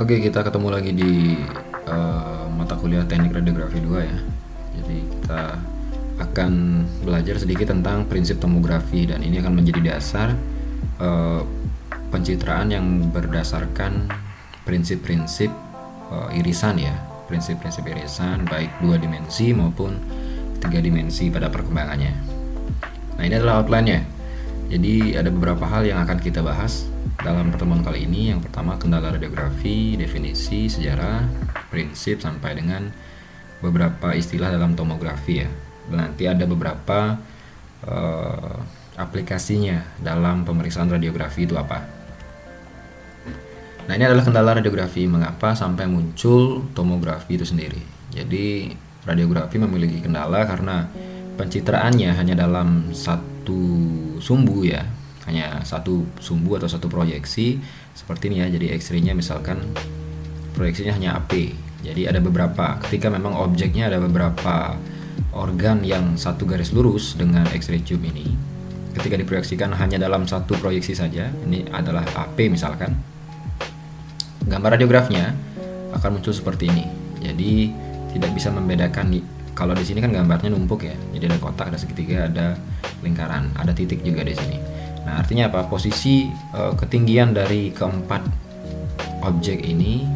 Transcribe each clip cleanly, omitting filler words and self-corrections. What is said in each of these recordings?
Oke, kita ketemu lagi di mata kuliah Teknik Radiografi 2 ya. Jadi kita akan belajar sedikit tentang prinsip tomografi dan ini akan menjadi dasar pencitraan yang berdasarkan prinsip-prinsip irisan ya. Prinsip-prinsip irisan baik 2 dimensi maupun 3 dimensi pada perkembangannya. Nah, ini adalah outline-nya. Jadi ada beberapa hal yang akan kita bahas dalam pertemuan kali ini. Yang pertama, kendala radiografi, definisi, sejarah, prinsip, sampai dengan beberapa istilah dalam tomografi ya. Dan nanti ada beberapa aplikasinya dalam pemeriksaan radiografi itu apa. Nah, ini adalah kendala radiografi. Mengapa sampai muncul tomografi itu sendiri? Jadi radiografi memiliki kendala karena pencitraannya hanya dalam satu sumbu ya, hanya satu sumbu atau satu proyeksi seperti ini ya. Jadi X-ray-nya misalkan proyeksinya hanya AP. Jadi ada beberapa, ketika memang objeknya ada beberapa organ yang satu garis lurus dengan X-ray tube ini, ketika diproyeksikan hanya dalam satu proyeksi saja, ini adalah AP misalkan, gambar radiografnya akan muncul seperti ini. Jadi tidak bisa membedakan. Kalau di sini kan gambarnya numpuk ya, jadi ada kotak, ada segitiga, ada lingkaran, ada titik juga di sini. Nah, artinya apa? Posisi ketinggian dari keempat objek ini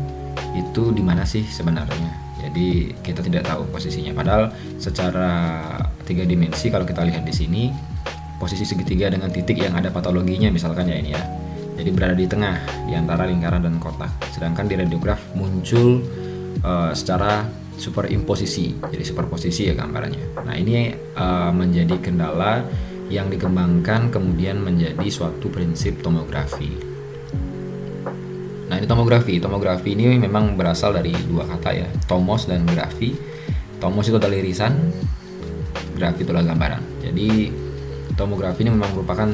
itu di mana sih sebenarnya? Jadi kita tidak tahu posisinya. Padahal secara 3 dimensi kalau kita lihat di sini, posisi segitiga dengan titik yang ada patologinya misalkan ya ini ya. Jadi berada di tengah di antara lingkaran dan kotak. Sedangkan di radiograf muncul secara superimposisi, jadi superposisi ya gambarnya. Nah, ini menjadi kendala yang dikembangkan kemudian menjadi suatu prinsip tomografi. Nah, ini tomografi. Tomografi ini memang berasal dari 2 kata ya, tomos dan grafi. Tomos itu adalah irisan, grafi itu adalah gambaran. Jadi tomografi ini memang merupakan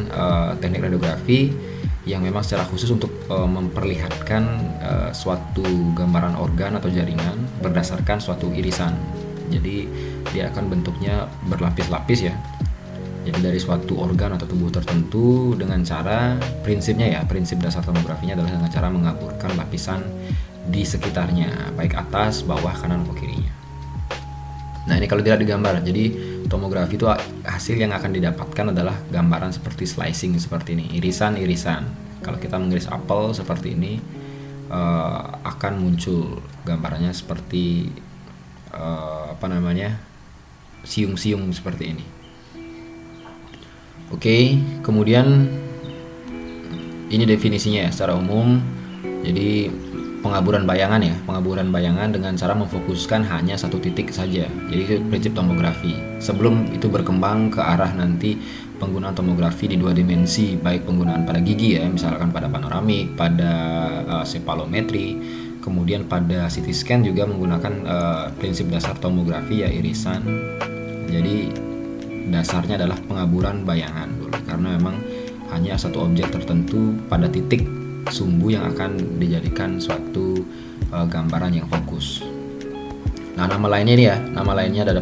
teknik radiografi yang memang secara khusus untuk memperlihatkan suatu gambaran organ atau jaringan berdasarkan suatu irisan. Jadi dia akan bentuknya berlapis-lapis ya. Jadi dari suatu organ atau tubuh tertentu dengan cara, prinsipnya ya, prinsip dasar tomografinya adalah dengan cara mengaburkan lapisan di sekitarnya, baik atas, bawah, kanan, atau kirinya. Nah, ini kalau tidak digambar, jadi tomografi itu hasil yang akan didapatkan adalah gambaran seperti slicing seperti ini, irisan-irisan. Kalau kita mengiris apel seperti ini, akan muncul gambarannya seperti siung-siung seperti ini. Oke, kemudian ini definisinya ya secara umum. Jadi pengaburan bayangan ya, pengaburan bayangan dengan cara memfokuskan hanya satu titik saja. Jadi itu prinsip tomografi. Sebelum itu berkembang ke arah nanti penggunaan tomografi di 2 dimensi, baik penggunaan pada gigi ya, misalkan pada panoramik, pada cepalometri, kemudian pada CT scan juga menggunakan prinsip dasar tomografi ya, irisan. Jadi dasarnya adalah pengaburan bayangan dulu, karena memang hanya satu objek tertentu pada titik sumbu yang akan dijadikan suatu gambaran yang fokus. Nah, nama lainnya ini ya, nama lainnya ada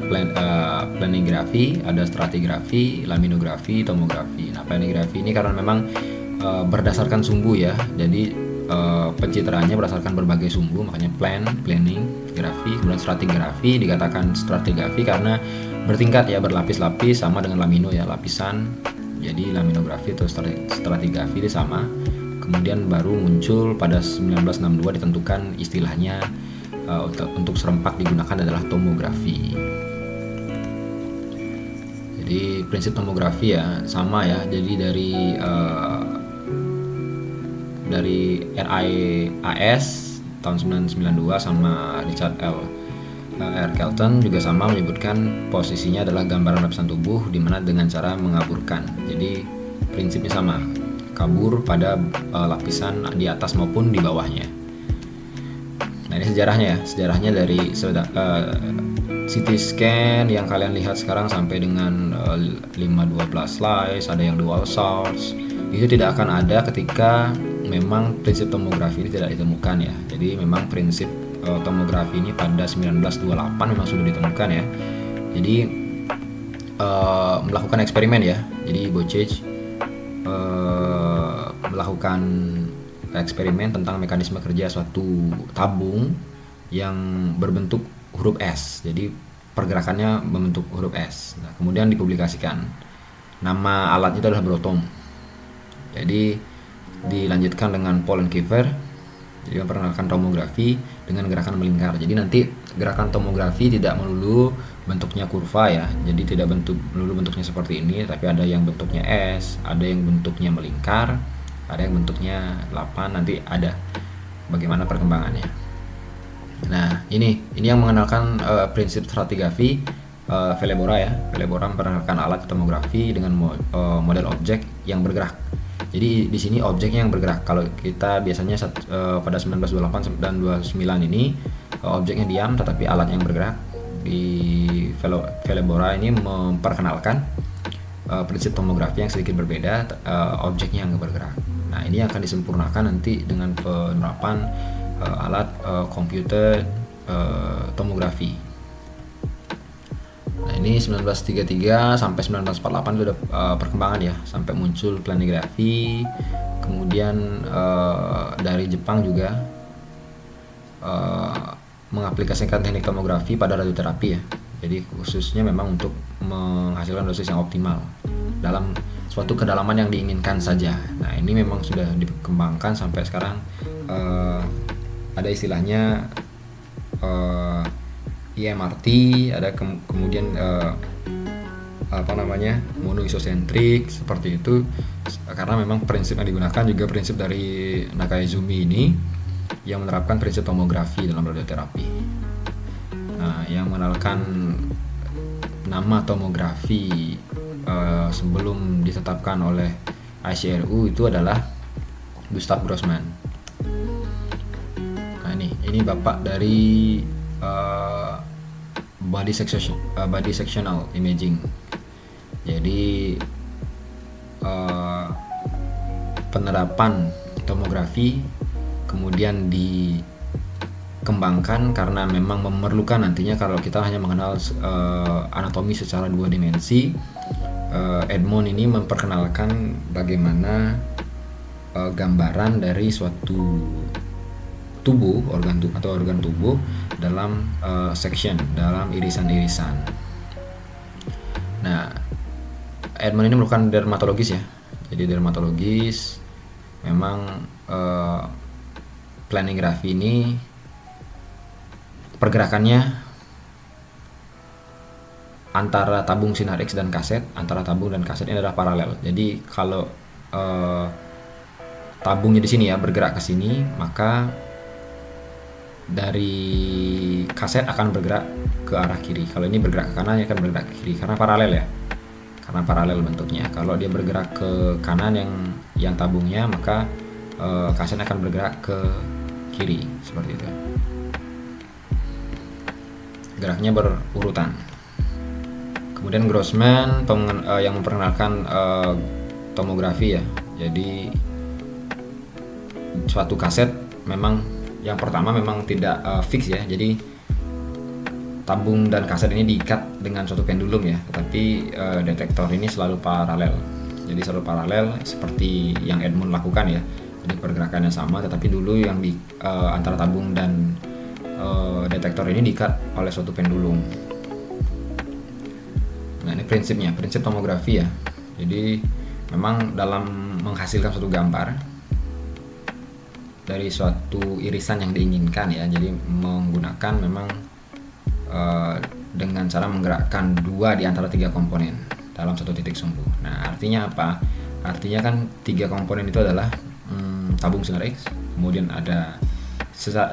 planigrafi, ada stratigrafi, laminografi, tomografi. Nah, planigrafi ini karena memang berdasarkan sumbu ya, jadi pencitraannya berdasarkan berbagai sumbu, makanya planning, grafi. Kemudian stratigrafi dikatakan stratigrafi karena bertingkat ya, berlapis-lapis, sama dengan lamino ya, lapisan. Jadi laminografi atau stratigrafi itu sama. Kemudian baru muncul pada 1962 ditentukan istilahnya untuk serempak digunakan adalah tomografi. Jadi prinsip tomografi ya sama ya. Jadi dari RIAS tahun 1992 sama Richard R. Kelton juga sama menyebutkan posisinya adalah gambaran lapisan tubuh di mana dengan cara mengaburkan. Jadi prinsipnya sama, kabur pada lapisan di atas maupun di bawahnya. Nah, ini sejarahnya ya, sejarahnya dari CT scan yang kalian lihat sekarang sampai dengan 512 slice, ada yang dual source, itu tidak akan ada ketika memang prinsip tomografi ini tidak ditemukan ya. Jadi memang prinsip tomografi ini pada 1928 memang sudah ditemukan ya. Jadi melakukan eksperimen ya. Jadi Bocage melakukan eksperimen tentang mekanisme kerja suatu tabung yang berbentuk huruf S. Jadi pergerakannya membentuk huruf S. Nah, kemudian dipublikasikan. Nama alatnya itu adalah Brotom. Jadi dilanjutkan dengan Paul and Kiefer. Jadi memperkenalkan tomografi dengan gerakan melingkar. Jadi nanti gerakan tomografi tidak melulu bentuknya kurva ya. Jadi tidak melulu bentuknya seperti ini, tapi ada yang bentuknya S, ada yang bentuknya melingkar, ada yang bentuknya 8, nanti ada bagaimana perkembangannya. Nah, ini yang mengenalkan prinsip stratigrafi Velebora ya. Velebora memperkenalkan alat tomografi dengan model objek yang bergerak. Jadi di sini objeknya yang bergerak. Kalau kita biasanya pada 1928 dan 29 ini objeknya diam tetapi alat yang bergerak. Di Velebora ini memperkenalkan prinsip tomografi yang sedikit berbeda, objeknya yang bergerak. Nah, ini akan disempurnakan nanti dengan penerapan alat komputer tomografi. Nah, ini 1933 sampai 1948 itu ada perkembangan ya, sampai muncul planigrafi. Kemudian dari Jepang juga mengaplikasikan teknik tomografi pada radioterapi ya. Jadi khususnya memang untuk menghasilkan dosis yang optimal dalam suatu kedalaman yang diinginkan saja. Nah, ini memang sudah dikembangkan sampai sekarang. Ada istilahnya IMRT, ada kemudian monoisosentrik seperti itu, karena memang prinsip yang digunakan juga prinsip dari Nakaizumi ini yang menerapkan prinsip tomografi dalam radioterapi. Nah, yang mengenalkan nama tomografi sebelum ditetapkan oleh ICRU itu adalah Gustav Grossman. Nah, ini bapak dari body sectional imaging. Jadi penerapan tomografi kemudian dikembangkan karena memang memerlukan nantinya kalau kita hanya mengenal anatomi secara 2 dimensi. Edmond ini memperkenalkan bagaimana gambaran dari suatu tubuh, organ tubuh dalam section, dalam irisan-irisan. Nah, Edmond ini merupakan dermatologis ya. Jadi dermatologis memang planigrafi ini pergerakannya antara tabung sinar X dan kaset, antara tabung dan kaset ini adalah paralel. Jadi kalau tabungnya di sini ya bergerak ke sini, maka dari kaset akan bergerak ke arah kiri. Kalau ini bergerak ke kanan, akan bergerak ke kiri karena paralel ya. Karena paralel bentuknya. Kalau dia bergerak ke kanan yang tabungnya, maka kaset akan bergerak ke kiri seperti itu. Geraknya berurutan. Kemudian Grossman yang memperkenalkan tomografi ya. Jadi suatu kaset memang yang pertama memang tidak fix ya. Jadi tabung dan kaset ini diikat dengan suatu pendulum ya. Tetapi detektor ini selalu paralel. Jadi selalu paralel seperti yang Edmond lakukan ya. Jadi pergerakannya sama, tetapi dulu yang di antara tabung dan detektor ini diikat oleh suatu pendulum. Nah, ini prinsipnya, prinsip tomografi ya. Jadi memang dalam menghasilkan suatu gambar dari suatu irisan yang diinginkan ya, jadi menggunakan memang dengan cara menggerakkan 2 di antara 3 komponen dalam satu titik sumbu. Nah, artinya apa? Artinya kan 3 komponen itu adalah tabung sinar X, kemudian ada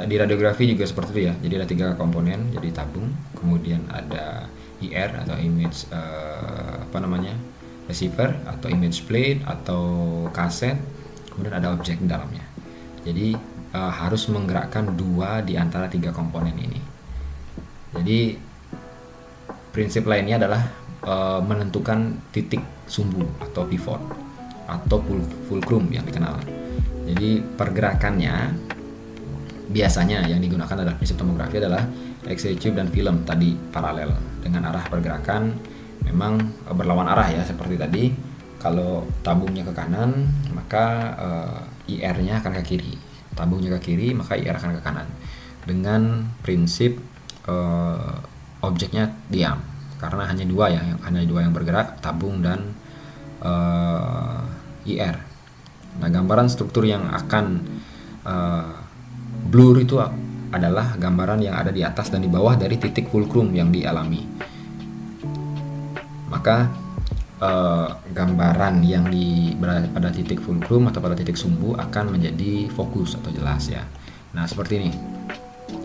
di radiografi juga seperti itu ya. Jadi ada 3 komponen, jadi tabung, kemudian ada IR atau image receiver atau image plate atau kaset, kemudian ada objek di dalamnya. Jadi harus menggerakkan 2 di antara 3 komponen ini. Jadi prinsip lainnya adalah menentukan titik sumbu atau pivot atau fulcrum yang dikenal. Jadi pergerakannya biasanya yang digunakan adalah prinsip tomografi adalah X-ray tube dan film tadi paralel dengan arah pergerakan memang berlawan arah ya, seperti tadi. Kalau tabungnya ke kanan maka IR-nya akan ke kiri, tabungnya ke kiri, maka IR akan ke kanan. Dengan prinsip objeknya diam, karena hanya dua yang bergerak, tabung dan IR. Nah, gambaran struktur yang akan blur itu adalah gambaran yang ada di atas dan di bawah dari titik fulcrum yang dialami. Maka gambaran yang berada pada titik fulcrum atau pada titik sumbu akan menjadi fokus atau jelas ya. Nah, seperti ini.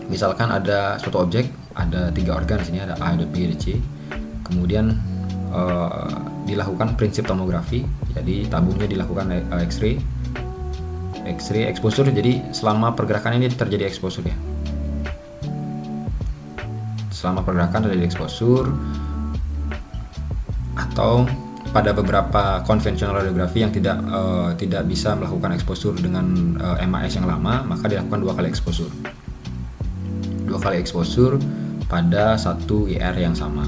Misalkan ada suatu objek, ada 3 organ di sini, ada A, ada B, ada C. Kemudian dilakukan prinsip tomografi. Jadi tabungnya dilakukan X-ray exposure. Jadi selama pergerakan ini terjadi exposure ya. Selama pergerakan terjadi exposure, atau pada beberapa konvensional radiografi yang tidak bisa melakukan exposure dengan MAS yang lama, maka dilakukan 2 kali exposure. 2 kali exposure pada satu IR yang sama.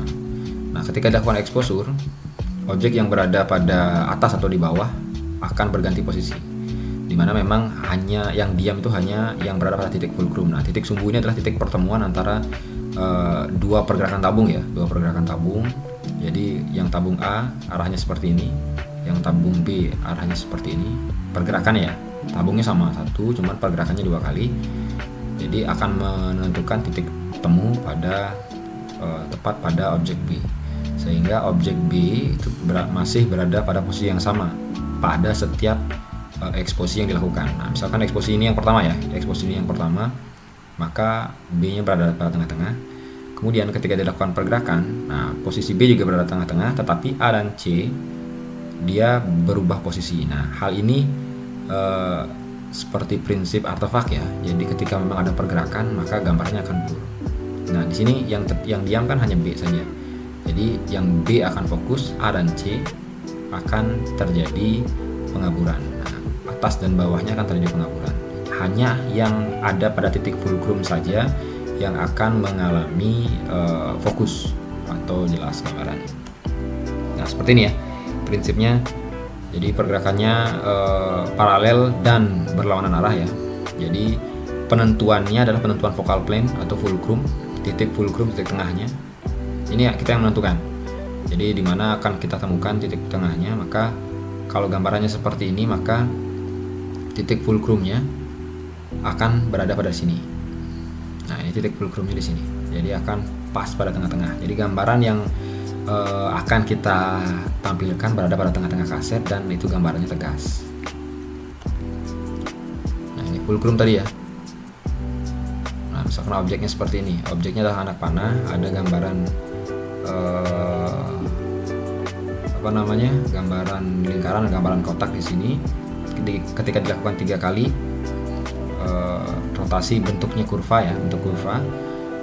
Nah, ketika dilakukan exposure, objek yang berada pada atas atau di bawah akan berganti posisi, dimana memang hanya yang diam itu hanya yang berada pada titik fulcrum. Nah, titik sumbu ini adalah titik pertemuan antara 2 pergerakan tabung ya, 2 pergerakan tabung. Jadi yang tabung A arahnya seperti ini, yang tabung B arahnya seperti ini. Pergerakannya ya, tabungnya sama satu, cuman pergerakannya 2 kali. Jadi akan menentukan titik temu pada tepat pada objek B, sehingga objek B itu masih berada pada posisi yang sama pada setiap eksposi yang dilakukan. Nah, misalkan eksposi ini yang pertama ya, maka B-nya berada pada tengah-tengah. Kemudian ketika dilakukan pergerakan, nah posisi B juga berada tengah-tengah, tetapi A dan C dia berubah posisi. Nah, hal ini seperti prinsip artefak ya. Jadi ketika memang ada pergerakan, maka gambarnya akan blur. Nah, di sini yang diam kan hanya B saja. Jadi yang B akan fokus, A dan C akan terjadi pengaburan. Nah, atas dan bawahnya akan terjadi pengaburan. Hanya yang ada pada titik fulcrum saja yang akan mengalami fokus atau jelas gambaran. Nah, seperti ini ya prinsipnya. Jadi pergerakannya paralel dan berlawanan arah ya. Jadi penentuannya adalah penentuan focal plane atau fulcrum, titik tengahnya. Ini ya kita yang menentukan. Jadi di mana akan kita temukan titik tengahnya. Maka kalau gambarannya seperti ini, maka titik fulcrumnya akan berada pada sini. Nah, ini titik fulcrumnya di sini. Jadi akan pas pada tengah-tengah. Jadi gambaran yang akan kita tampilkan berada pada tengah-tengah kaset dan itu gambarannya tegas. Nah, ini fulcrum tadi ya. Nah, misalkan objeknya seperti ini. Objeknya adalah anak panah, ada gambaran gambaran lingkaran, gambaran kotak di sini. Ketika dilakukan 3 kali rotasi bentuk kurva,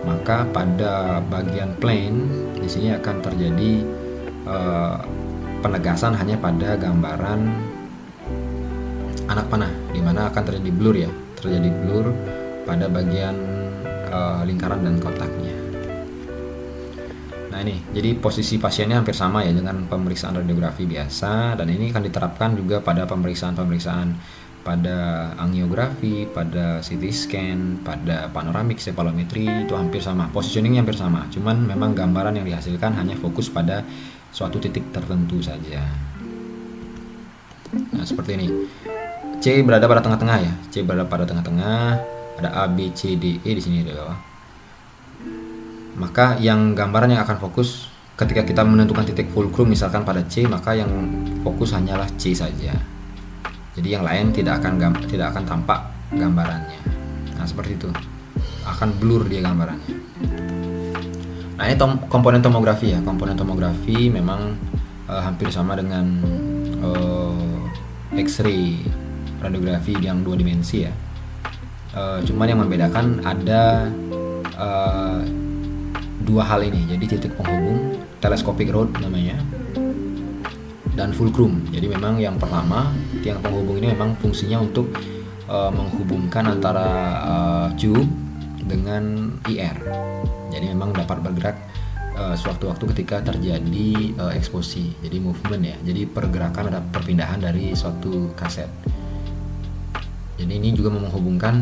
maka pada bagian plane di sini akan terjadi penegasan hanya pada gambaran anak panah, di mana akan terjadi blur pada bagian lingkaran dan kotaknya. Nah, ini jadi posisi pasiennya hampir sama ya dengan pemeriksaan radiografi biasa, dan ini akan diterapkan juga pada pemeriksaan pada angiografi, pada CT scan, pada panoramik cephalometri, itu hampir sama, positioningnya hampir sama, cuman memang gambaran yang dihasilkan hanya fokus pada suatu titik tertentu saja. Nah, seperti ini. C berada pada tengah-tengah ya, ada A, B, C, D, E di sini di bawah. Maka yang gambaran yang akan fokus ketika kita menentukan titik fulcrum misalkan pada C, maka yang fokus hanyalah C saja. Jadi yang lain tidak akan tampak gambarannya. Nah, seperti itu. Akan blur dia gambarannya. Nah, ini komponen tomografi ya. Komponen tomografi memang hampir sama dengan X-ray radiografi yang 2 dimensi ya. Cuman yang membedakan ada 2 hal ini. Jadi titik penghubung, telescopic rod namanya, dan fulcrum. Jadi memang yang pertama, tiang penghubung ini memang fungsinya untuk menghubungkan antara tube dengan IR. Jadi memang dapat bergerak sewaktu-waktu ketika terjadi eksposi. Jadi movement ya. Jadi pergerakan ada perpindahan dari suatu kaset. Jadi ini juga menghubungkan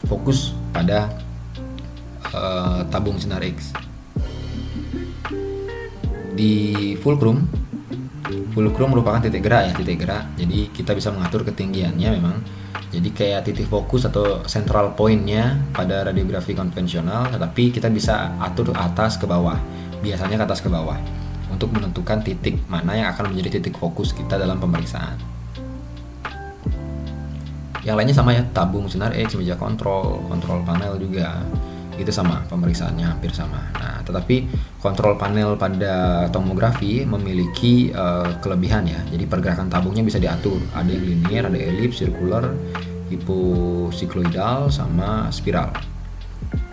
fokus pada tabung sinar X. Di fulcrum merupakan titik gerak. Jadi kita bisa mengatur ketinggiannya memang. Jadi kayak titik fokus atau central point-nya pada radiografi konvensional, tetapi kita bisa atur atas ke bawah. Biasanya ke atas ke bawah untuk menentukan titik mana yang akan menjadi titik fokus kita dalam pemeriksaan. Yang lainnya sama ya, tabung sinar X, meja kontrol panel juga. Itu sama, pemeriksaannya hampir sama. Nah, tetapi kontrol panel pada tomografi memiliki kelebihan ya. Jadi pergerakan tabungnya bisa diatur. Ada yang linear, ada elips, sirkular, hiposikloidal, sama spiral.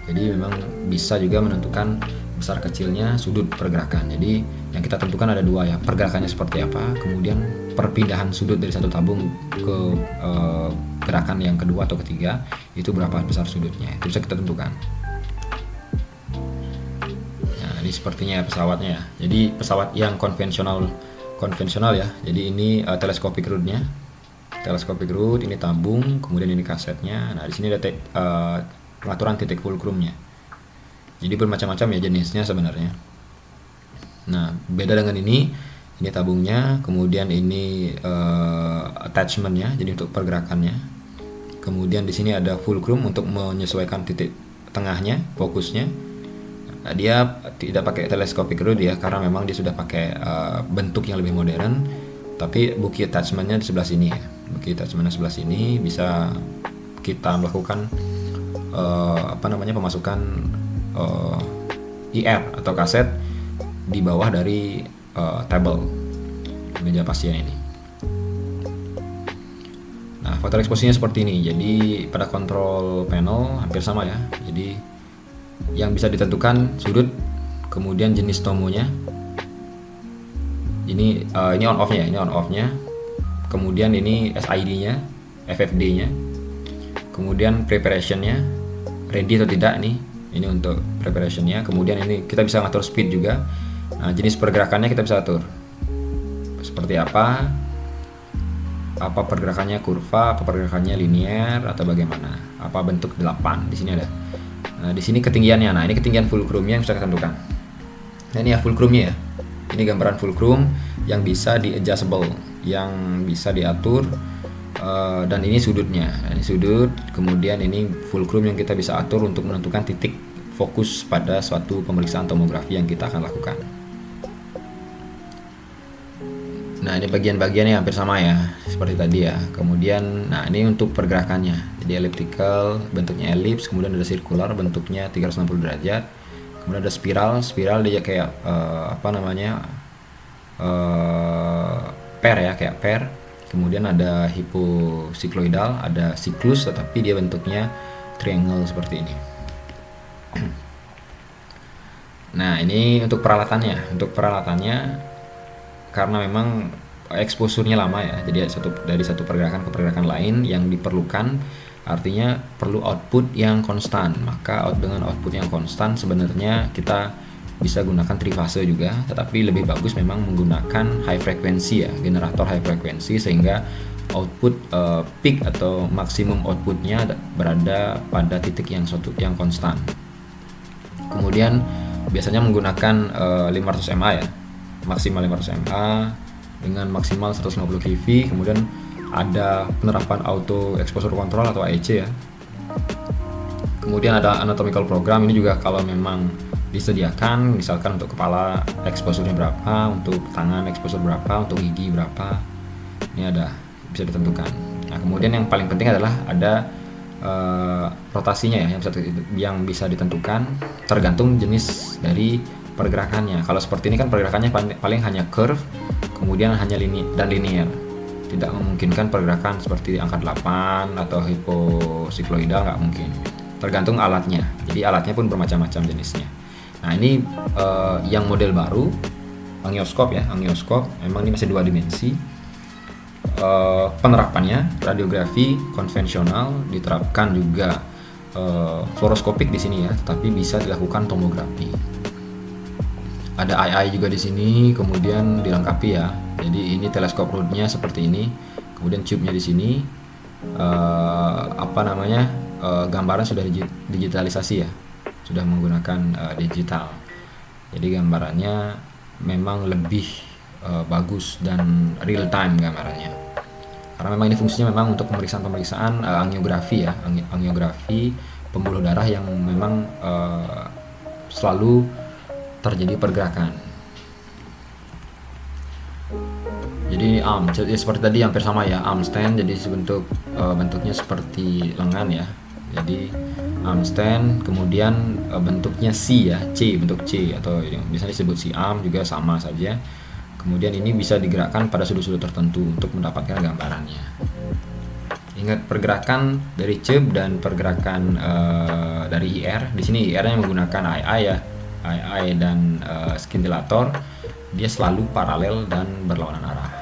Jadi memang bisa juga menentukan besar kecilnya sudut pergerakan. Jadi yang kita tentukan ada dua ya, pergerakannya seperti apa, kemudian perpindahan sudut dari satu tabung ke gerakan yang kedua atau ketiga, itu berapa besar sudutnya, itu bisa kita tentukan. Nah, ini sepertinya pesawatnya ya. Jadi pesawat yang konvensional ya. Jadi ini telescopic rod-nya. Telescopic rod, ini tabung, kemudian ini kasetnya. Nah, di sini ada pengaturan titik fulcrumnya. Jadi bermacam-macam ya jenisnya sebenarnya. Nah, beda dengan ini tabungnya, kemudian ini attachmentnya, jadi untuk pergerakannya. Kemudian di sini ada fulcrum untuk menyesuaikan titik tengahnya, fokusnya. Nah, dia tidak pakai telescopic rod ya, karena memang dia sudah pakai bentuk yang lebih modern. Tapi buki attachmentnya di sebelah sini ya. Buki attachmentnya sebelah sini bisa kita melakukan pemasukan IR atau kaset di bawah dari table meja pasien ini. Nah, faktor eksposinya seperti ini. Jadi pada kontrol panel hampir sama ya. Jadi yang bisa ditentukan sudut, kemudian jenis tomonya. Ini on off-nya. Kemudian ini SID-nya, FFD-nya. Kemudian preparation-nya, ready atau tidak nih. Ini untuk preparation-nya. Kemudian ini kita bisa ngatur speed juga. Nah, jenis pergerakannya kita bisa atur. Seperti apa pergerakannya, kurva, apa pergerakannya linear atau bagaimana, apa bentuk 8 di sini ada. Nah, di sini ketinggiannya. Nah, ini ketinggian fulcrumnya yang bisa kita tentukan. Nah, ini ya fulcrumnya ya. Ini gambaran fulcrum yang bisa di-adjustable, yang bisa diatur, dan ini sudutnya. Nah, ini sudut, kemudian ini fulcrum yang kita bisa atur untuk menentukan titik fokus pada suatu pemeriksaan tomografi yang kita akan lakukan. Nah, ini bagian-bagiannya hampir sama ya, seperti tadi ya. Kemudian, nah ini untuk pergerakannya. Jadi elliptical, bentuknya elips, kemudian ada circular, bentuknya 360 derajat. Kemudian ada spiral dia kayak pair ya, kayak pair. Kemudian ada hiposikloidal, ada siklus, tetapi dia bentuknya triangle seperti ini. Nah, ini untuk peralatannya. Karena memang eksposurnya lama ya, jadi dari satu pergerakan ke pergerakan lain yang diperlukan, artinya perlu output yang konstan. Maka dengan output yang konstan sebenarnya kita bisa gunakan trifase juga, tetapi lebih bagus memang menggunakan high frequency ya, generator high frequency, sehingga output peak atau maksimum outputnya berada pada titik yang konstan. Kemudian biasanya menggunakan 500 mA ya, maksimal 500 mA dengan maksimal 150 kV. Kemudian ada penerapan auto exposure control atau AEC ya. Kemudian ada anatomical program, ini juga kalau memang disediakan, misalkan untuk kepala exposure-nya berapa, untuk tangan exposure berapa, untuk gigi berapa, ini ada, bisa ditentukan. Nah, kemudian yang paling penting adalah ada rotasinya ya, yang bisa ditentukan tergantung jenis dari pergerakannya. Kalau seperti ini kan pergerakannya paling hanya curve, kemudian hanya linear. Tidak memungkinkan pergerakan seperti angka 8 atau hiposikloidal, nggak mungkin. Tergantung alatnya. Jadi alatnya pun bermacam-macam jenisnya. Nah, ini yang model baru, angioskop ya, memang ini masih 2 dimensi. Penerapannya radiografi konvensional, diterapkan juga fluoroskopik di sini ya, tetapi bisa dilakukan tomografi. Ada II juga di sini, kemudian dilengkapi ya. Jadi ini teleskop rod-nya seperti ini, kemudian tube-nya di sini. gambaran sudah digitalisasi ya, sudah menggunakan digital. Jadi gambarannya memang lebih bagus dan real time gambarannya. Karena memang ini fungsinya memang untuk pemeriksaan angiografi ya, angiografi pembuluh darah yang memang selalu terjadi pergerakan. Jadi seperti tadi hampir sama ya, arm stand. Jadi bentuknya seperti lengan ya. Jadi arm stand, kemudian bentuknya C ya, bentuk C, atau yang biasanya disebut C arm juga sama saja. Kemudian ini bisa digerakkan pada sudut-sudut tertentu untuk mendapatkan gambarannya. Ingat pergerakan dari CEB dan pergerakan dari IR. Di sini IR-nya menggunakan II ya, II dan skintillator. Dia selalu paralel dan berlawanan arah.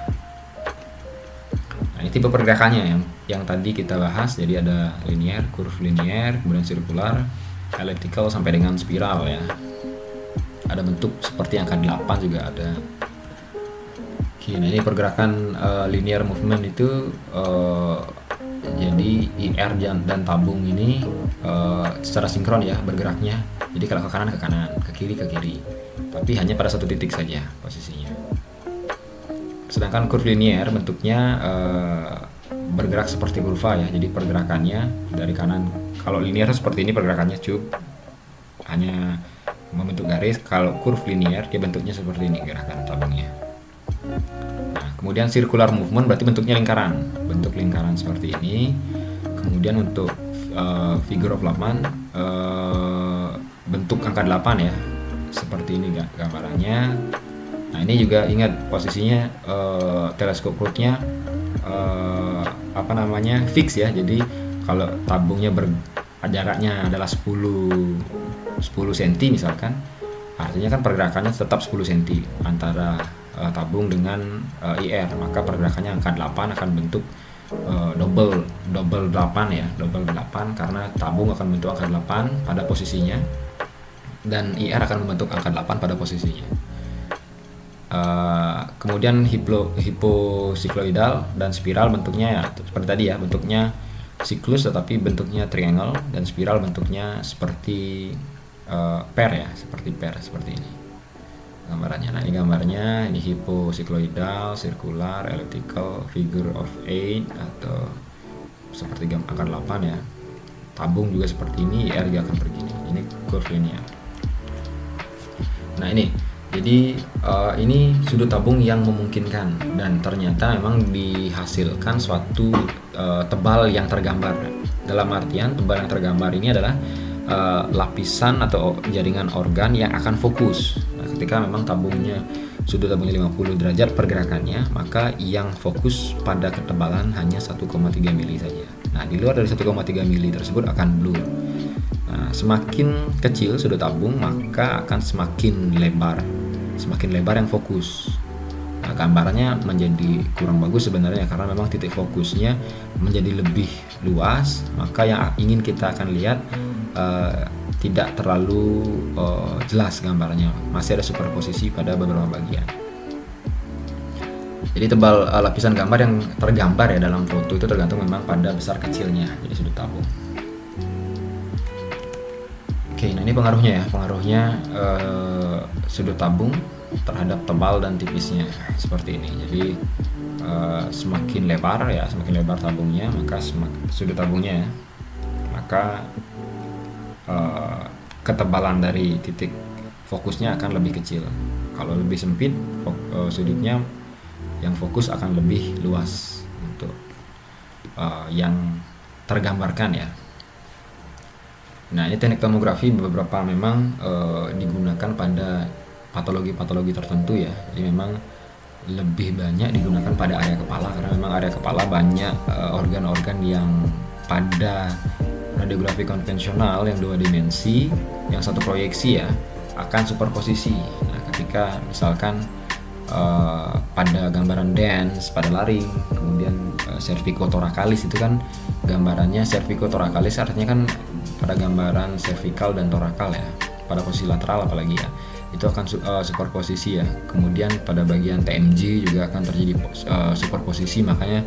Nah, ini tipe pergerakannya yang tadi kita bahas. Jadi ada linear, curve linear, kemudian circular, elliptical sampai dengan spiral ya. Ada bentuk seperti angka 8 juga ada. Oke, nah ini pergerakan linear movement itu jadi IR dan tabung ini secara sinkron ya bergeraknya. Jadi kalau ke kanan, ke kiri, tapi hanya pada satu titik saja posisinya. Sedangkan curve linear bentuknya bergerak seperti kurva ya. Jadi pergerakannya dari kanan. Kalau linear seperti ini pergerakannya cube, hanya membentuk garis. Kalau curve linear dia bentuknya seperti ini gerakan tabungnya. Nah, kemudian circular movement berarti bentuknya lingkaran, bentuk lingkaran seperti ini. Kemudian untuk figure of 8 bentuk angka 8 ya, seperti ini gambarannya. Nah, ini juga ingat posisinya teleskop rod-nya fix ya. Jadi kalau tabungnya jaraknya adalah 10 cm misalkan, artinya kan pergerakannya tetap 10 cm antara tabung dengan IR, maka pergerakannya angka 8 akan bentuk double 8 ya, double 8 karena tabung akan membentuk angka 8 pada posisinya dan IR akan membentuk angka 8 pada posisinya. Kemudian hiposikloidal dan spiral bentuknya ya seperti tadi ya, bentuknya siklus tetapi bentuknya triangle, dan spiral bentuknya seperti pair ya, seperti ini gambarannya. Nah, ini gambarnya, ini hiposikloidal, circular, elliptical, figure of 8 atau seperti angka 8 ya. Tabung juga seperti ini, IR juga akan begini. Ini curve linear. Nah, ini jadi ini sudut tabung yang memungkinkan, dan ternyata memang dihasilkan suatu tebal yang tergambar. Dalam artian tebal yang tergambar ini adalah lapisan atau jaringan organ yang akan fokus. Nah, ketika memang sudut tabungnya 50 derajat pergerakannya, maka yang fokus pada ketebalan hanya 1,3 mili saja. Nah, di luar dari 1,3 mili tersebut akan blur. Nah, semakin kecil sudut tabung maka akan semakin lebar yang fokus. Nah, gambarannya menjadi kurang bagus sebenarnya karena memang titik fokusnya menjadi lebih luas, maka yang ingin kita akan lihat tidak terlalu jelas gambarnya, masih ada superposisi pada beberapa bagian. Jadi tebal lapisan gambar yang tergambar ya dalam foto itu tergantung memang pada besar kecilnya jadi sudut tabung. Oke, nah ini pengaruhnya sudut tabung terhadap tebal dan tipisnya seperti ini. Jadi semakin lebar tabungnya, maka sudut tabungnya ya, maka ketebalan dari titik fokusnya akan lebih kecil. Kalau lebih sempit, sudutnya yang fokus akan lebih luas untuk yang tergambarkan ya. Nah, ini teknik tomografi beberapa memang digunakan pada patologi-patologi tertentu ya. Jadi memang lebih banyak digunakan pada area kepala karena memang area kepala banyak organ-organ yang pada radiografi konvensional yang 2 dimensi, yang satu proyeksi ya, akan superposisi. Nah, ketika misalkan pada gambaran dens pada laring, kemudian cervicothorakalis itu kan gambarannya cervicothorakalis artinya kan pada gambaran cervical dan torakal ya, pada posisi lateral apalagi ya, itu akan superposisi ya. Kemudian pada bagian TMJ juga akan terjadi superposisi, makanya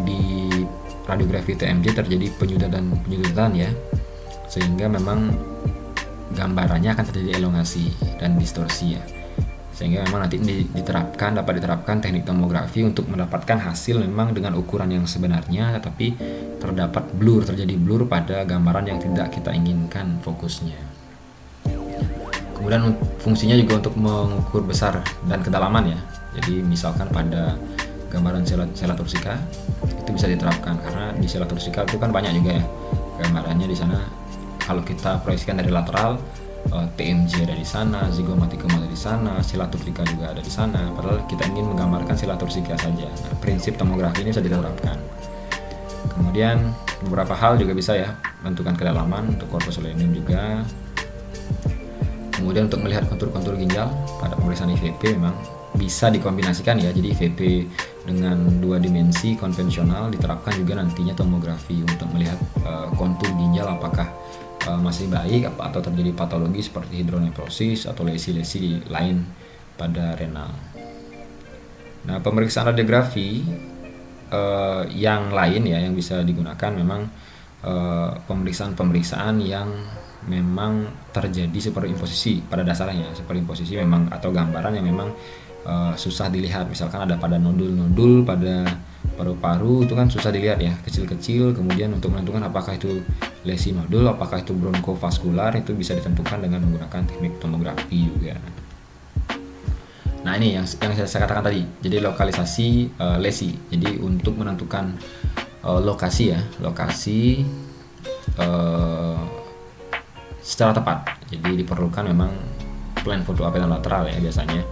di radiografi TMJ terjadi penyudutan ya, sehingga memang gambarannya akan terjadi elongasi dan distorsi ya, sehingga memang nanti dapat diterapkan teknik tomografi untuk mendapatkan hasil memang dengan ukuran yang sebenarnya, tetapi terjadi blur pada gambaran yang tidak kita inginkan fokusnya. Kemudian fungsinya juga untuk mengukur besar dan kedalaman ya. Jadi misalkan pada gambaran sela tursika itu bisa diterapkan, karena di sela tursika itu kan banyak juga ya gambarannya di sana. Kalau kita proyeksikan dari lateral, TMJ ada di sana, zigomatikum ada di sana, sela tursika juga ada di sana. Padahal kita ingin menggambarkan sela tursika saja. Nah, prinsip tomografi ini bisa diterapkan. Kemudian beberapa hal juga bisa ya, menentukan kedalaman untuk korpus selenium juga. Kemudian untuk melihat kontur-kontur ginjal pada pemeriksaan IVP memang bisa dikombinasikan ya. Jadi IVP dengan 2 dimensi konvensional diterapkan juga nantinya tomografi untuk melihat kontur ginjal apakah masih baik atau terjadi patologi seperti hidronefrosis atau lesi-lesi lain pada renal. Nah, pemeriksaan radiografi yang lain ya yang bisa digunakan memang pemeriksaan yang memang terjadi superimposisi pada dasarnya. Superimposisi memang atau gambaran yang memang susah dilihat. Misalkan ada pada nodul-nodul pada paru-paru, itu kan susah dilihat ya, kecil-kecil. Kemudian untuk menentukan apakah itu lesi nodul, apakah itu bronkofaskular, itu bisa ditentukan dengan menggunakan teknik tomografi juga. Nah, ini yang saya katakan tadi. Jadi lokalisasi lesi. Jadi untuk menentukan lokasi secara tepat. Jadi diperlukan memang plan foto apel lateral ya biasanya.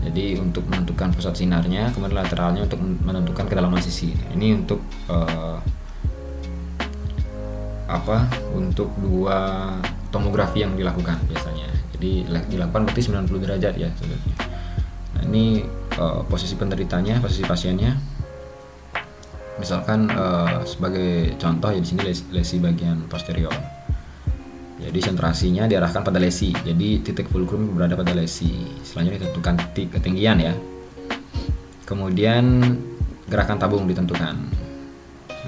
Jadi untuk menentukan pusat sinarnya, kemudian lateralnya untuk menentukan kedalaman sisi. Ini untuk untuk 2 tomografi yang dilakukan biasanya. Jadi dilakukan berarti 90 derajat ya sebenarnya. Nah, ini posisi penderitanya, posisi pasiennya. Misalkan sebagai contoh ya di sini lesi bagian posterior. Jadi sentrasinya diarahkan pada lesi. Jadi titik fulcrum berada pada lesi. Selanjutnya ditentukan titik ketinggian ya. Kemudian gerakan tabung ditentukan.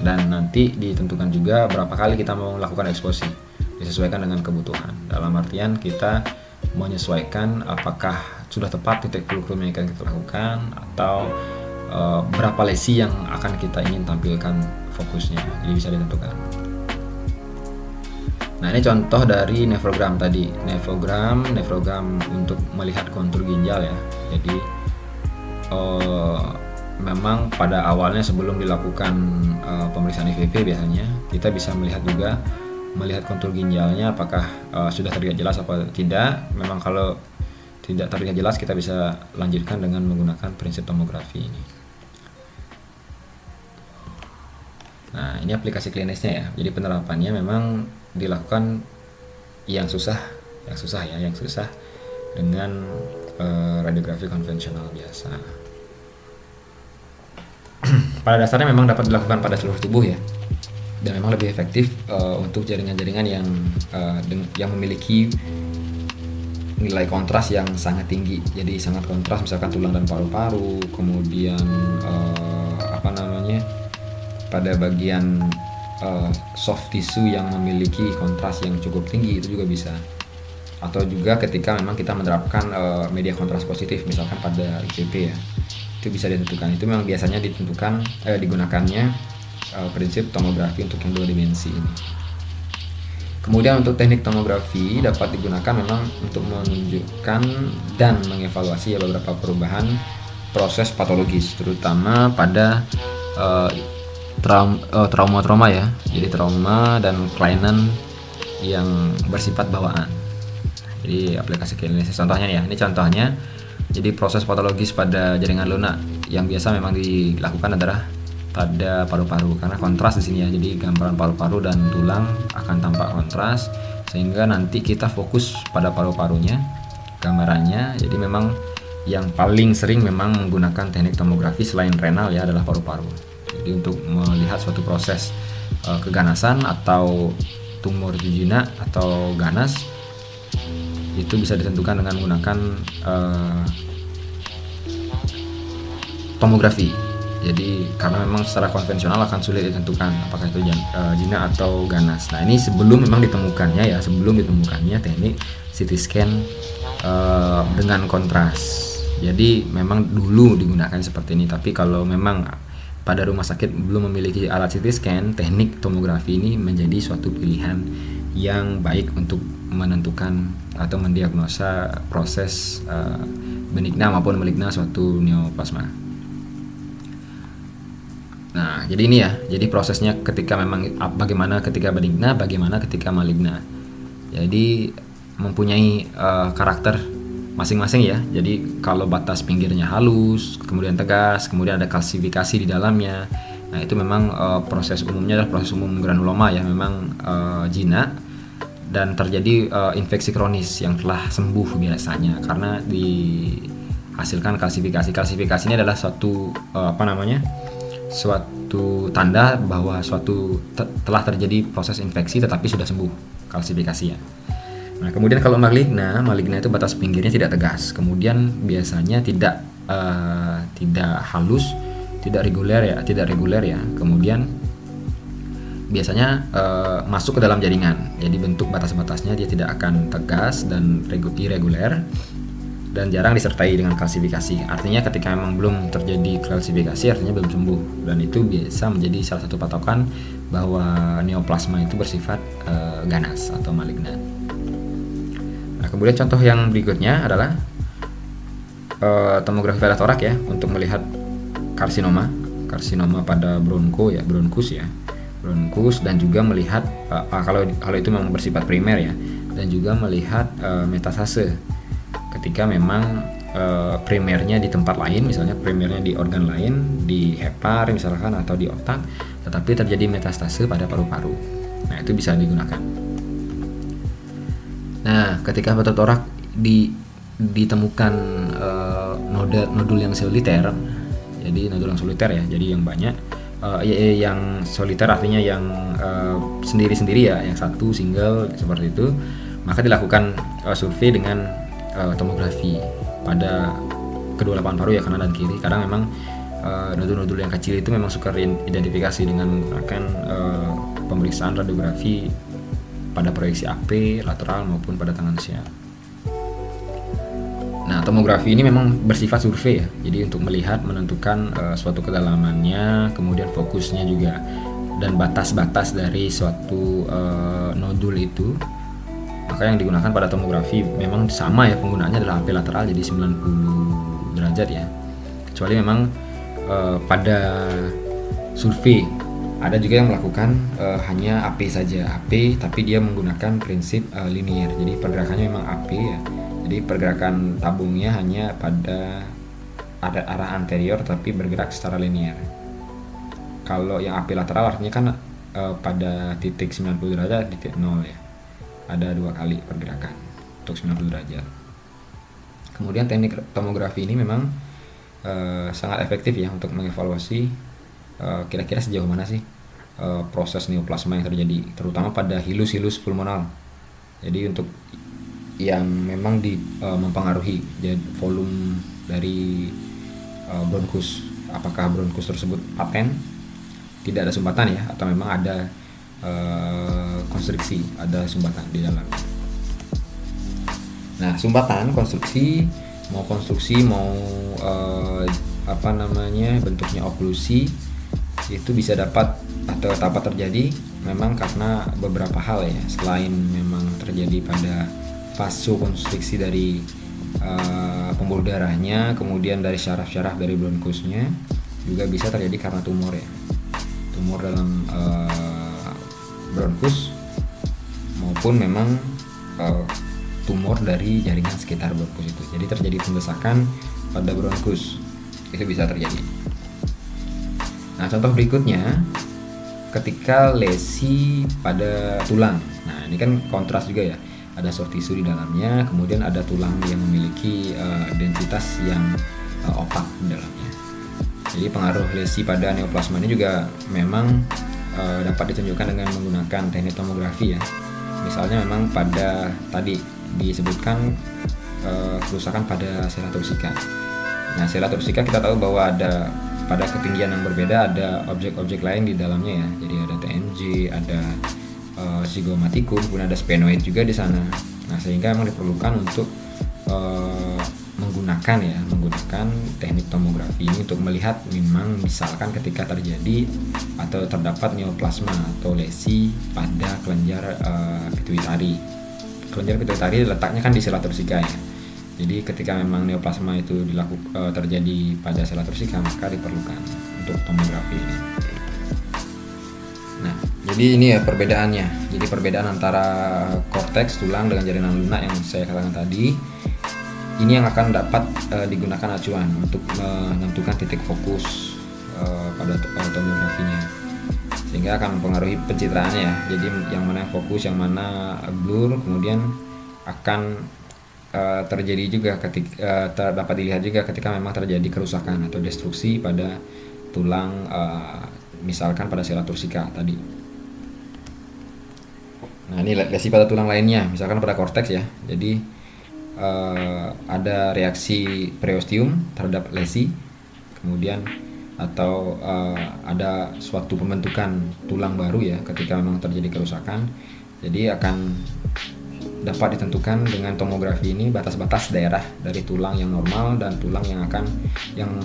Dan nanti ditentukan juga berapa kali kita mau melakukan eksposi. Disesuaikan dengan kebutuhan. Dalam artian kita menyesuaikan apakah sudah tepat titik fulcrum yang akan kita lakukan atau berapa lesi yang akan kita ingin tampilkan fokusnya. Jadi bisa ditentukan. Nah, ini contoh dari nefrogram tadi. Nefrogram untuk melihat kontur ginjal ya. Jadi memang pada awalnya sebelum dilakukan pemeriksaan IVP biasanya kita bisa melihat kontur ginjalnya apakah sudah terlihat jelas apa tidak. Memang kalau tidak terlihat jelas kita bisa lanjutkan dengan menggunakan prinsip tomografi ini. Nah, ini aplikasi klinisnya ya. Jadi penerapannya memang dilakukan yang susah dengan radiografi konvensional biasa. Pada dasarnya memang dapat dilakukan pada seluruh tubuh ya, dan memang lebih efektif untuk jaringan-jaringan yang memiliki nilai kontras yang sangat tinggi. Jadi sangat kontras, misalkan tulang dan paru-paru, kemudian pada bagian soft tissue yang memiliki kontras yang cukup tinggi itu juga bisa. Atau juga ketika memang kita menerapkan media kontras positif misalkan pada IVP ya, itu bisa ditentukan. Itu memang biasanya digunakannya prinsip tomografi untuk yang 2 dimensi ini. Kemudian untuk teknik tomografi dapat digunakan memang untuk menunjukkan dan mengevaluasi beberapa perubahan proses patologis, terutama pada trauma ya. Jadi trauma dan kelainan yang bersifat bawaan. Jadi aplikasi klinis contohnya ya. Ini contohnya. Jadi proses patologis pada jaringan lunak yang biasa memang dilakukan adalah pada paru-paru, karena kontras di sini ya. Jadi gambaran paru-paru dan tulang akan tampak kontras sehingga nanti kita fokus pada paru-parunya gambarannya. Jadi memang yang paling sering memang menggunakan teknik tomografi selain renal ya adalah paru-paru. Jadi untuk melihat suatu proses keganasan atau tumor jejunal atau ganas itu bisa ditentukan dengan menggunakan tomografi. Jadi karena memang secara konvensional akan sulit ditentukan apakah itu jinak atau ganas. Nah ini sebelum memang ditemukannya ya, sebelum ditemukannya teknik CT scan dengan kontras. Jadi memang dulu digunakan seperti ini. Tapi kalau memang pada rumah sakit belum memiliki alat CT scan, teknik tomografi ini menjadi suatu pilihan yang baik untuk menentukan atau mendiagnosa proses benigna maupun maligna suatu neoplasma. Nah, jadi ini ya. Jadi prosesnya ketika memang bagaimana ketika benigna, bagaimana ketika maligna. Jadi mempunyai karakter masing-masing ya. Jadi kalau batas pinggirnya halus, kemudian tegas, kemudian ada kalsifikasi di dalamnya. Nah, itu memang proses umumnya adalah proses umum granuloma ya, memang jinak dan terjadi infeksi kronis yang telah sembuh biasanya karena dihasilkan kalsifikasi. Kalsifikasi ini adalah suatu suatu tanda bahwa telah terjadi proses infeksi tetapi sudah sembuh kalsifikasi ya. Nah, kemudian kalau maligna itu batas pinggirnya tidak tegas, kemudian biasanya tidak halus, tidak reguler ya. Kemudian biasanya masuk ke dalam jaringan. Jadi bentuk batas-batasnya dia tidak akan tegas dan irreguler dan jarang disertai dengan kalsifikasi. Artinya ketika memang belum terjadi kalsifikasi artinya belum sembuh, dan itu biasa menjadi salah satu patokan bahwa neoplasma itu bersifat ganas atau maligna. Nah, kemudian contoh yang berikutnya adalah tomografi pada torak ya, untuk melihat karsinoma pada bronkus, dan juga melihat kalau itu memang bersifat primer ya, dan juga melihat metastase ketika memang primernya di tempat lain, misalnya primernya di organ lain, di hepar misalkan atau di otak, tetapi terjadi metastase pada paru-paru. Nah, itu bisa digunakan. Nah, ketika pada torak ditemukan nodul yang soliter, jadi nodul yang soliter ya, jadi yang banyak, yang soliter artinya yang sendiri-sendiri ya, yang satu single seperti itu, maka dilakukan survei dengan tomografi pada kedua lapangan paru ya, kanan dan kiri, karena memang nodul-nodul yang kecil itu memang sukar identifikasi dengan menggunakan pemeriksaan radiografi pada proyeksi AP, lateral maupun pada tangan sial. Nah, tomografi ini memang bersifat survei ya, jadi untuk melihat, menentukan suatu kedalamannya, kemudian fokusnya juga, dan batas-batas dari suatu nodul itu. Maka yang digunakan pada tomografi memang sama ya, penggunaannya adalah AP lateral, jadi 90 derajat ya. Kecuali memang pada survei ada juga yang melakukan hanya AP saja, AP tapi dia menggunakan prinsip linear. Jadi pergerakannya memang AP ya. Jadi pergerakan tabungnya hanya pada ada arah anterior tapi bergerak secara linear. Kalau yang AP lateral artinya kan pada titik 90 derajat, titik 0 ya. Ada 2 kali pergerakan untuk 90 derajat. Kemudian teknik tomografi ini memang sangat efektif ya untuk mengevaluasi kira-kira sejauh mana sih proses neoplasma yang terjadi, terutama pada hilus-hilus pulmonal. Jadi untuk yang memang mempengaruhi jadi volume dari bronkus, apakah bronkus tersebut paten, tidak ada sumbatan ya, atau memang ada konstriksi, ada sumbatan di dalam. Nah, sumbatan, konstruksi mau bentuknya oklusi, itu bisa dapat atau dapat terjadi memang karena beberapa hal ya, selain memang terjadi pada vasokonstriksi dari pembuluh darahnya, kemudian dari syaraf-syaraf dari bronkusnya, juga bisa terjadi karena tumor ya, tumor dalam bronkus, maupun memang tumor dari jaringan sekitar bronkus itu. Jadi terjadi pembesakan pada bronkus, itu bisa terjadi. Nah, contoh berikutnya ketika lesi pada tulang. Nah, ini kan kontras juga ya, ada soft tissue di dalamnya, kemudian ada tulang yang memiliki densitas yang opak di dalamnya. Jadi pengaruh lesi pada neoplasma ini juga memang dapat ditunjukkan dengan menggunakan teknik tomografi ya. Misalnya memang pada tadi disebutkan kerusakan pada sela torsika. Nah, sela torsika kita tahu bahwa ada pada ketinggian yang berbeda ada objek-objek lain di dalamnya ya. Jadi ada TMJ, ada Zygomaticum, kemudian ada sphenoid juga di sana. Nah, sehingga memang diperlukan untuk menggunakan teknik tomografi ini untuk melihat memang misalkan ketika terjadi atau terdapat neoplasma atau lesi pada kelenjar pituitari. Kelenjar pituitari letaknya kan di sela tursika ya. Jadi ketika memang neoplasma itu terjadi pada sela tursika, maka diperlukan untuk tomografi ini. Nah, jadi ini ya perbedaannya. Jadi perbedaan antara korteks tulang dengan jaringan lunak yang saya katakan tadi, ini yang akan dapat digunakan acuan untuk menentukan titik fokus pada tomografinya, sehingga akan mempengaruhi pencitraannya ya. Jadi yang mana fokus, yang mana blur, kemudian akan terjadi juga ketika dapat dilihat juga ketika memang terjadi kerusakan atau destruksi pada tulang, misalkan pada sela tursika tadi. Nah, ini lesi pada tulang lainnya, misalkan pada korteks ya. Jadi ada reaksi periosteum terhadap lesi, kemudian atau ada suatu pembentukan tulang baru ya ketika memang terjadi kerusakan. Jadi akan dapat ditentukan dengan tomografi ini batas-batas daerah dari tulang yang normal dan tulang yang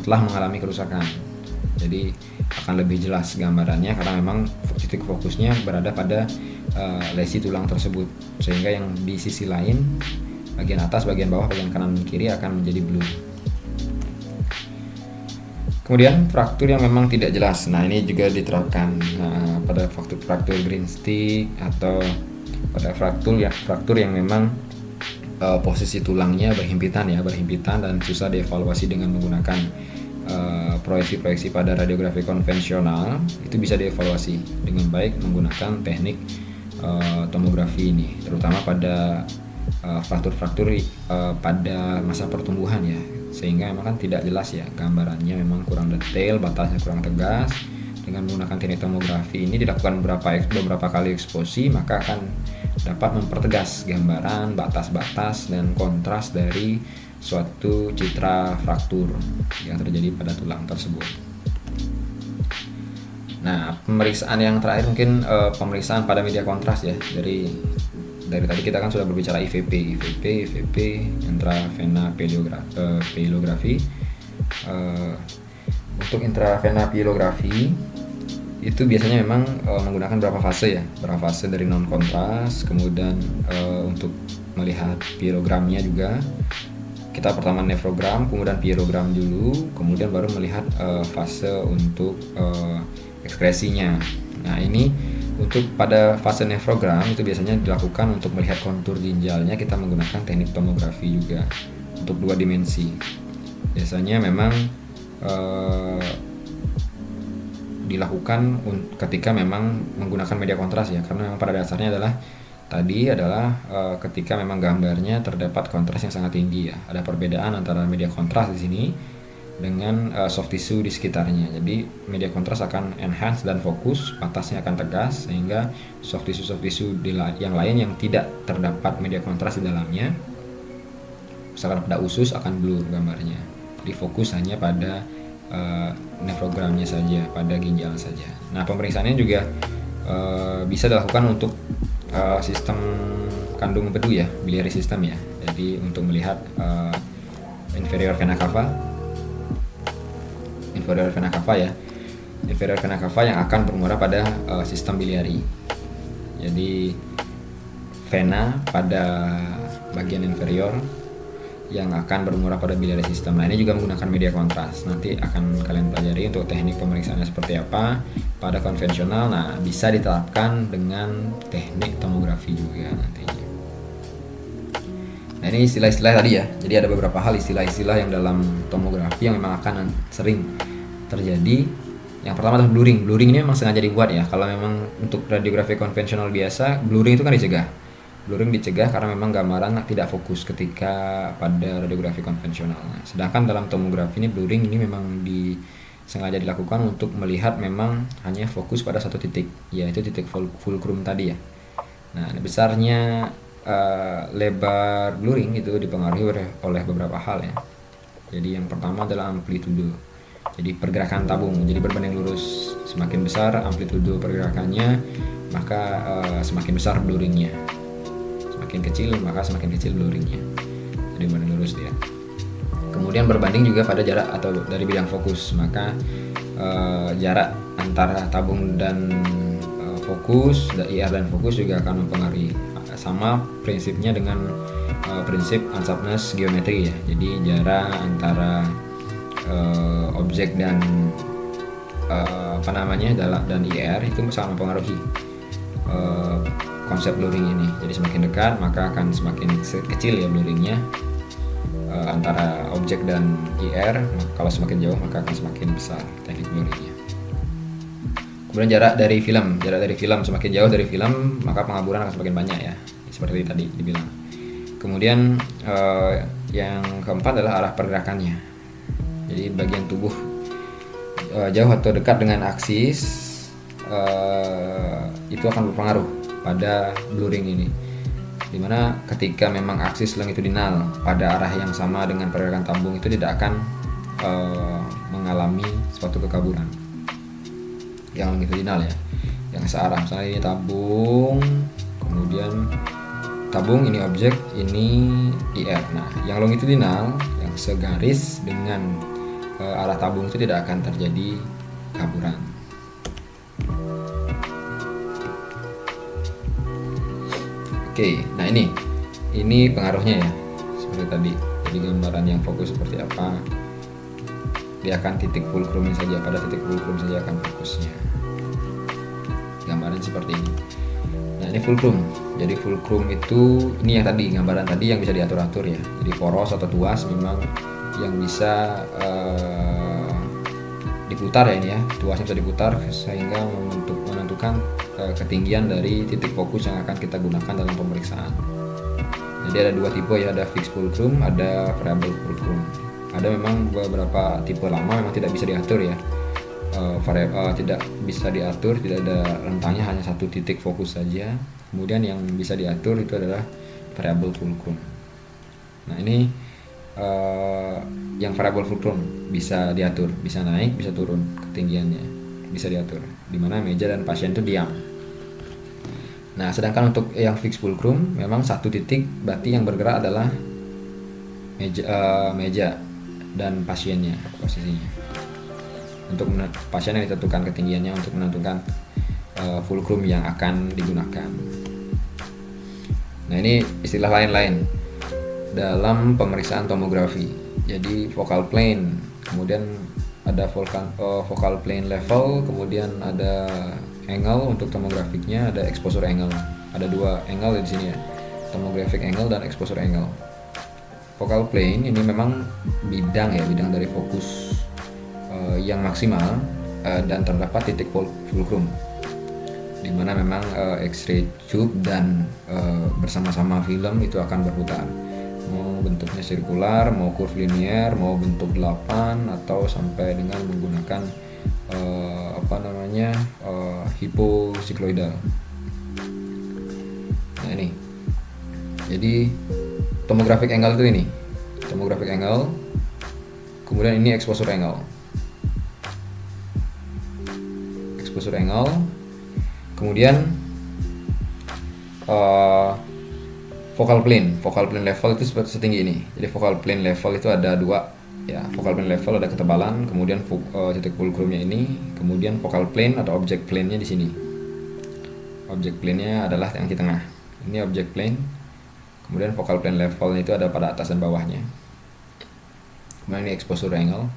telah mengalami kerusakan. Jadi akan lebih jelas gambarannya karena memang titik fokusnya berada pada lesi tulang tersebut, sehingga yang di sisi lain, bagian atas, bagian bawah, bagian kanan dan kiri akan menjadi blur. Kemudian fraktur yang memang tidak jelas. Nah, ini juga diterapkan pada fraktur green stick atau pada fraktur yang memang posisi tulangnya berhimpitan dan susah dievaluasi dengan menggunakan proyeksi-proyeksi pada radiografi konvensional. Itu bisa dievaluasi dengan baik menggunakan teknik tomografi ini, terutama pada fraktur-fraktur pada masa pertumbuhan ya, sehingga memang kan tidak jelas ya gambarannya, memang kurang detail, batasnya kurang tegas. Dengan menggunakan teknik tomografi ini dilakukan beberapa kali eksposi, maka akan dapat mempertegas gambaran, batas-batas dan kontras dari suatu citra fraktur yang terjadi pada tulang tersebut. Nah, pemeriksaan yang terakhir mungkin pemeriksaan pada media kontras ya. Dari tadi kita kan sudah berbicara IVP, intravena pyelografi. Untuk intravena pyelografi itu biasanya memang menggunakan berapa fase dari non kontras, kemudian untuk melihat pyelogramnya juga. Kita pertama nefrogram, kemudian pyelogram dulu, kemudian baru melihat fase untuk ekskresinya. Nah, ini untuk pada fase nefrogram itu biasanya dilakukan untuk melihat kontur ginjalnya, kita menggunakan teknik tomografi juga untuk 2 dimensi. Biasanya memang dilakukan ketika memang menggunakan media kontras ya, karena memang pada dasarnya adalah ketika memang gambarnya terdapat kontras yang sangat tinggi ya. Ada perbedaan antara media kontras di sini dengan soft tissue di sekitarnya. Jadi media kontras akan enhance dan fokus, batasnya akan tegas, sehingga soft tissue yang lain yang tidak terdapat media kontras di dalamnya, misalkan pada usus, akan blur gambarnya. Jadi fokus hanya pada nefrogramnya saja, pada ginjal saja. Nah, pemeriksaannya juga bisa dilakukan untuk sistem kandung empedu ya, biliary system ya. Jadi untuk melihat inferior vena cava yang akan bermuara pada sistem biliary. Jadi vena pada bagian inferior yang akan bermuara pada biliary system. Nah, ini juga menggunakan media kontras. Nanti akan kalian pelajari untuk teknik pemeriksaannya seperti apa pada konvensional. Nah, bisa diterapkan dengan teknik tomografi juga nantinya. Nah, ini istilah-istilah tadi ya. Jadi ada beberapa hal istilah-istilah yang dalam tomografi yang memang akan sering terjadi. Yang pertama adalah blurring. Blurring ini memang sengaja dibuat ya. Kalau memang untuk radiografi konvensional biasa, blurring itu kan dicegah. Blurring dicegah karena memang gambaran tidak fokus ketika pada radiografi konvensional. Nah, sedangkan dalam tomografi ini blurring ini memang sengaja dilakukan untuk melihat memang hanya fokus pada satu titik, yaitu titik fulcrum tadi ya. Nah, besarnya lebar blurring itu dipengaruhi oleh beberapa hal ya. Jadi yang pertama adalah amplitude. Jadi pergerakan tabung, jadi berbanding lurus. Semakin besar amplitudo pergerakannya, maka semakin besar blurringnya. Semakin kecil, maka semakin kecil blurringnya. Jadi berbanding lurus dia. Kemudian berbanding juga pada jarak atau dari bidang fokus, maka jarak antara tabung dan fokus, IR dan fokus juga akan mempengaruhi. Sama prinsipnya dengan prinsip unsharpness geometri ya. Jadi jarak antara objek dan dan IR itu sangat mempengaruhi konsep blurring ini. Jadi semakin dekat maka akan semakin kecil ya blurringnya antara objek dan IR. Kalau semakin jauh maka akan semakin besar teknik blurringnya. Kemudian jarak dari film semakin jauh dari film maka pengaburan akan semakin banyak ya, seperti tadi dibilang. Kemudian yang keempat adalah arah pergerakannya. Jadi bagian tubuh jauh atau dekat dengan aksis itu akan berpengaruh pada blurring ini. Dimana ketika memang aksis longitudinal pada arah yang sama dengan pergerakan tabung itu tidak akan mengalami suatu kekaburan yang longitudinal ya, yang searah. Misalnya ini tabung, kemudian tabung, ini objek, ini IR. Nah, yang longitudinal, yang segaris dengan arah tabung itu tidak akan terjadi kaburan. Oke, nah ini pengaruhnya ya, seperti tadi. Jadi gambaran yang fokus seperti apa, dia akan titik fulcrumnya saja, pada titik fulcrum saja akan fokusnya. Gambaran seperti ini. Nah, ini fulcrum. Jadi fulcrum itu, ini yang tadi, gambaran tadi yang bisa diatur-atur ya. Jadi poros atau tuas memang yang bisa diputar ya ini ya. Tuasnya bisa diputar sehingga menentukan ketinggian dari titik fokus yang akan kita gunakan dalam pemeriksaan. Jadi ada dua tipe ya, ada fixed fulcrum, ada variable fulcrum. Ada memang beberapa tipe lama memang tidak bisa diatur ya, tidak bisa diatur, tidak ada rentangnya, hanya satu titik fokus saja. Kemudian yang bisa diatur itu adalah variable fulcrum. Nah ini yang variable fulcrum bisa diatur, bisa naik, bisa turun ketinggiannya, bisa diatur, dimana meja dan pasien itu diam. Nah sedangkan untuk yang fixed fulcrum memang satu titik, berarti yang bergerak adalah meja dan pasiennya, posisinya. Untuk pasien yang ditentukan ketinggiannya untuk menentukan fulcrum yang akan digunakan. Nah ini istilah lain-lain dalam pemeriksaan tomografi. Jadi focal plane, kemudian ada focal plane level, kemudian ada angle untuk tomografiknya, ada exposure angle. Ada dua angle di sini ya, tomographic angle dan exposure angle. Focal plane ini memang bidang dari fokus yang maksimal dan terdapat titik fulcrum, di mana memang X-ray tube dan bersama-sama film itu akan berputar. Mau bentuknya sirkular, mau curve linear, mau bentuk 8 atau sampai dengan menggunakan hiposikloidal. Nah ini. Jadi tomographic angle itu ini. Tomographic angle. Kemudian ini exposure angle. Exposure angle. Kemudian focal plane level itu setinggi ini. Jadi focal plane level itu ada dua ya, focal plane level ada ketebalan, kemudian titik fulcrumnya ini, kemudian focal plane atau object plane-nya di sini. Object plane-nya adalah yang di tengah. Ini object plane. Kemudian focal plane level itu ada pada atas dan bawahnya. Kemudian ini exposure angle,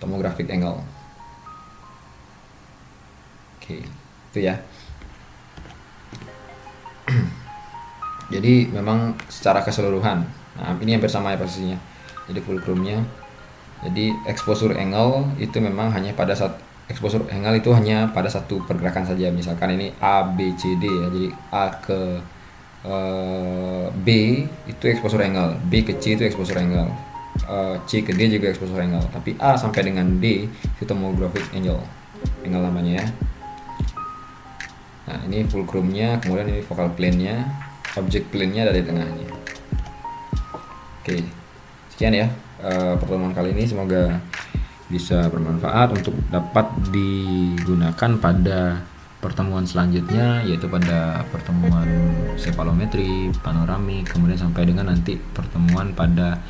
tomographic angle. Oke, itu ya. Jadi memang secara keseluruhan, nah ini hampir sama ya posisinya. Jadi fulcrumnya, jadi exposure angle itu memang hanya pada exposure angle itu hanya pada satu pergerakan saja. Misalkan ini A, B, C, D ya. Jadi A ke B itu exposure angle, B ke C itu exposure angle, C ke D juga exposure angle. Tapi A sampai dengan D itu tomographic angle namanya ya. Nah ini fulcrumnya, kemudian ini focal plane-nya, object plane-nya ada di tengahnya. Oke, sekian ya pertemuan kali ini, semoga bisa bermanfaat untuk dapat digunakan pada pertemuan selanjutnya, yaitu pada pertemuan cephalommetry, panoramik, kemudian sampai dengan nanti pertemuan pada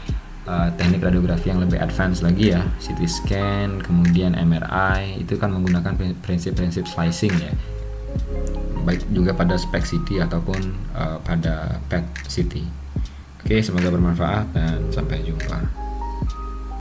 teknik radiografi yang lebih advance lagi ya, CT scan, kemudian MRI, itu kan menggunakan prinsip-prinsip slicing ya, baik juga pada SPECT CT ataupun pada PET CT. Oke, semoga bermanfaat dan sampai jumpa.